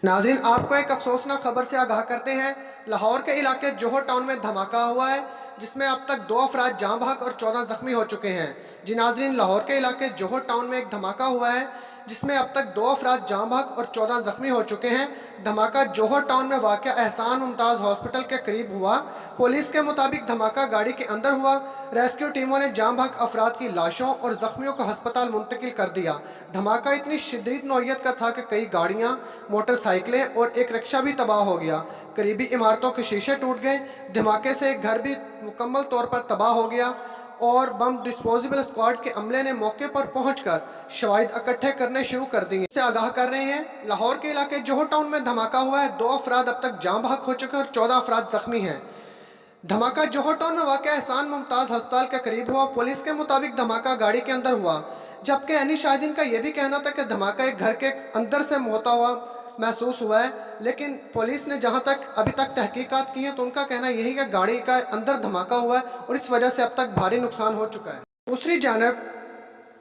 नाज़रीन, आपको एक अफसोसनाक खबर से आगाह करते हैं। लाहौर के इलाके जोहर टाउन में धमाका हुआ है, जिसमें अब तक 2 अफराद जाँ बहक और 14 ज़ख्मी हो चुके हैं। जी नाज़रीन, लाहौर के इलाके जोहर टाउन में एक धमाका हुआ है, जिसमें अब तक 2 अफराद जाँ बहक और 14 ज़ख्मी हो चुके हैं। धमाका जोहर टाउन में वाक़या एहसान मुमताज़ हॉस्पिटल के करीब हुआ। पुलिस के मुताबिक धमाका गाड़ी के अंदर हुआ। रेस्क्यू टीमों ने जाँ बहक अफराद की लाशों और ज़ख्मियों को अस्पताल मुंतकिल कर दिया। धमाका इतनी शदीद नौइयत का था कि कई गाड़ियाँ, मोटरसाइकिलें और एक रिक्शा भी तबाह हो गया। करीबी इमारतों के शीशे टूट गए। धमाके से एक घर भी मुकम्मल तौर पर तबाह हो गया और बम डिस्पोजेबल स्क्वाड के अमले ने मौके पर पहुंचकर शवाहिद इकट्ठे करने शुरू कर दिए। से आगाह कर रहे हैं, लाहौर के इलाके जोहर टाउन में धमाका हुआ है। 2 अफराद अब तक जाँ बहक हो चुके हैं और 14 अफराद जख्मी हैं। धमाका जोहर टाउन में वाक़या एहसान मुमताज़ अस्पताल के करीब हुआ। पुलिस के मुताबिक धमाका गाड़ी के अंदर हुआ, जबकि अनी शाहिदीन का यह भी कहना था कि धमाका एक घर के अंदर से होता हुआ महसूस हुआ है। लेकिन पुलिस ने जहां तक अभी तक तहकीकात की हैं, तो उनका कहना यही है कि गाड़ी का अंदर धमाका हुआ है और इस वजह से अब तक भारी नुकसान हो चुका है। दूसरी जानब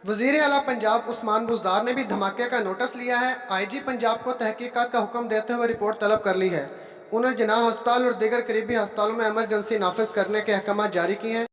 वज़ीर आला पंजाब उस्मान बुज़दार ने भी धमाके का नोटिस लिया है। IG पंजाब को तहकीकात का हुक्म देते हुए रिपोर्ट तलब कर ली है। उन्होंने जिन्ना अस्पताल और दीगर करीबी अस्पतालों में एमरजेंसी नाफिज करने के अहकाम जारी किए हैं।